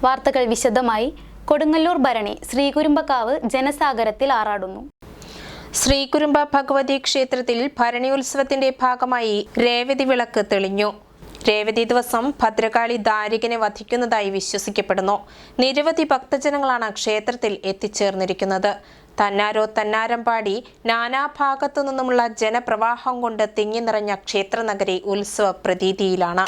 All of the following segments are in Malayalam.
വാർത്തകൾ വിശദമായി. കൊടുങ്ങല്ലൂർ ഭരണി ശ്രീകുരുമ്പക്കാവ് ജനസാഗരത്തിൽ ആറാടുന്നു. ശ്രീകുരുമ്പ ഭഗവതി ക്ഷേത്രത്തിൽ ഭരണി ഉത്സവത്തിന്റെ ഭാഗമായി രേവതി വിളക്ക് തെളിഞ്ഞു. രേവതി ദിവസം ഭദ്രകാളി ദാരികനെ വധിക്കുന്നതായി വിശ്വസിക്കപ്പെടുന്നു. നിരവധി ഭക്തജനങ്ങളാണ് ക്ഷേത്രത്തിൽ എത്തിച്ചേർന്നിരിക്കുന്നത്. തന്നാരോ തന്നാരം പാടി നാനാഭാഗത്തു നിന്നുമുള്ള ജനപ്രവാഹം കൊണ്ട് തിങ്ങി നിറഞ്ഞ ക്ഷേത്രനഗരി ഉത്സവ പ്രതീതിയിലാണ്.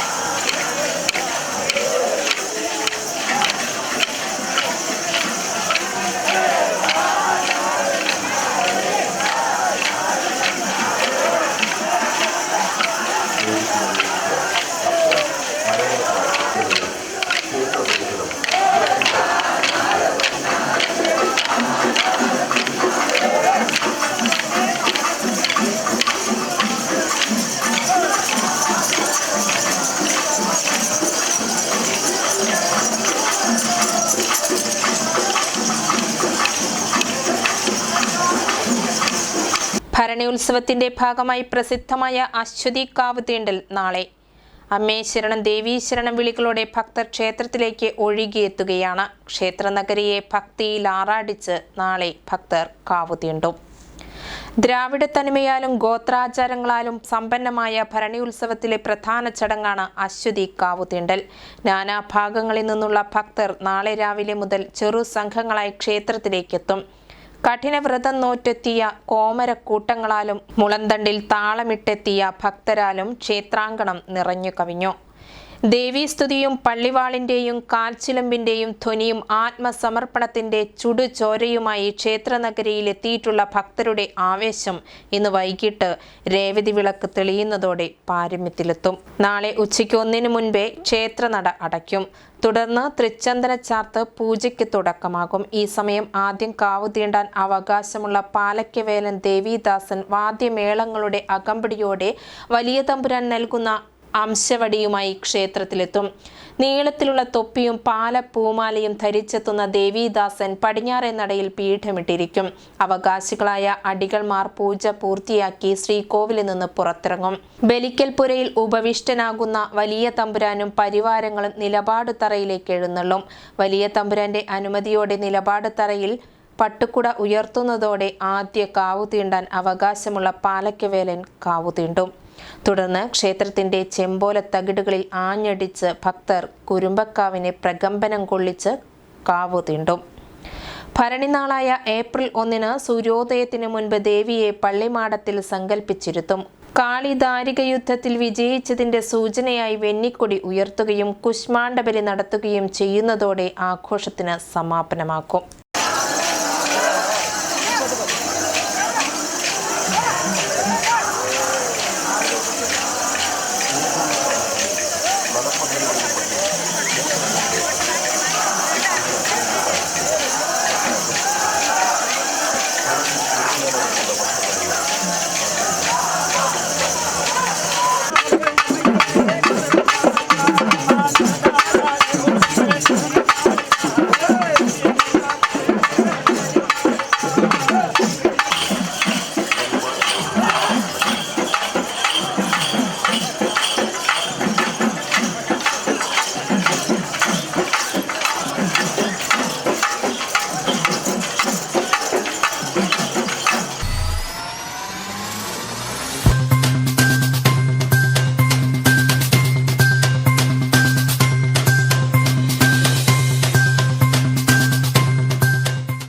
ഭരണി ഉത്സവത്തിന്റെ ഭാഗമായി പ്രസിദ്ധമായ അശ്വതി കാവ് തീണ്ടൽ നാളെ. അമ്മേ ശരണം ദേവീ ശരണം വിളികളോടെ ഭക്തർ ക്ഷേത്രത്തിലേക്ക് ഒഴുകിയെത്തുകയാണ്. ക്ഷേത്രനഗരിയെ ഭക്തിയിൽ ആറാടിച്ച് നാളെ ഭക്തർ കാവു തീണ്ടും. ദ്രാവിഡ തനിമയാലും ഗോത്രാചാരങ്ങളാലും സമ്പന്നമായ ഭരണി ഉത്സവത്തിലെ പ്രധാന ചടങ്ങാണ് അശ്വതി കാവു തീണ്ടൽ. നാനാഭാഗങ്ങളിൽ നിന്നുള്ള ഭക്തർ നാളെ രാവിലെ മുതൽ ചെറു സംഘങ്ങളായി ക്ഷേത്രത്തിലേക്കെത്തും. കഠിനവ്രതം നോറ്റെത്തിയ കോമരക്കൂട്ടങ്ങളാലും മുളന്തണ്ടിൽ താളമിട്ടെത്തിയ ഭക്തരാലും ക്ഷേത്രാങ്കണം നിറഞ്ഞു കവിഞ്ഞു. ദേവീസ്തുതിയും പള്ളിവാളിന്റെയും കാൽച്ചിലമ്പിന്റെയും ധ്വനിയും ആത്മസമർപ്പണത്തിന്റെ ചുടുചോരയുമായി ക്ഷേത്രനഗരിയിൽ എത്തിയിട്ടുള്ള ഭക്തരുടെ ആവേശം ഇന്ന് വൈകിട്ട് രേവതി വിളക്ക് തെളിയുന്നതോടെ പാരമ്യത്തിലെത്തും. നാളെ ഉച്ചയ്ക്ക് 1 മുൻപേ ക്ഷേത്രനട അടയ്ക്കും. തുടർന്ന് തൃച്ചന്ദന ചാർത്ത് പൂജയ്ക്ക് തുടക്കമാകും. ഈ സമയം ആദ്യം കാവു തീണ്ടാൻ അവകാശമുള്ള പാലയ്ക്കവേലൻ ദേവീദാസൻ വാദ്യമേളങ്ങളുടെ അകമ്പടിയോടെ വലിയ തമ്പുരാൻ നൽകുന്ന അംശവടിയുമായി ക്ഷേത്രത്തിലെത്തും. നീളത്തിലുള്ള തൊപ്പിയും പാലപ്പൂമാലയും ധരിച്ചെത്തുന്ന ദേവീദാസൻ പടിഞ്ഞാറേ നടയിൽ പീഠമിട്ടിരിക്കും. അവകാശികളായ അടികൾമാർ പൂജ പൂർത്തിയാക്കി ശ്രീകോവിലിൽ നിന്ന് പുറത്തിറങ്ങും. ബലിക്കൽപുരയിൽ ഉപവിഷ്ടനാകുന്ന വലിയ തമ്പുരാനും പരിവാരങ്ങളും നിലപാട് തറയിലേക്ക് എഴുന്നള്ളും. വലിയ തമ്പുരാന്റെ അനുമതിയോടെ നിലപാട് തറയിൽ പട്ടുക്കുട ഉയർത്തുന്നതോടെ ആദ്യ കാവു തീണ്ടാൻ അവകാശമുള്ള പാലയ്ക്കവേലൻ കാവു തീണ്ടും. തുടർന്ന് ക്ഷേത്രത്തിന്റെ ചെമ്പോല തകിടുകളിൽ ആഞ്ഞടിച്ച് ഭക്തർ കുരുമ്പക്കാവിനെ പ്രകമ്പനം കൊള്ളിച്ച് കാവു തീണ്ടും. ഭരണിനാളായ ഏപ്രിൽ 1 സൂര്യോദയത്തിന് മുൻപ് ദേവിയെ പള്ളിമാടത്തിൽ സങ്കല്പിച്ചിരുത്തും. കാളി ദാരിക യുദ്ധത്തിൽ വിജയിച്ചതിന്റെ സൂചനയായി വെന്നിക്കൊടി ഉയർത്തുകയും കുശ്മാണ്ഡബലി നടത്തുകയും ചെയ്യുന്നതോടെ ആഘോഷത്തിന് സമാപനമാക്കും.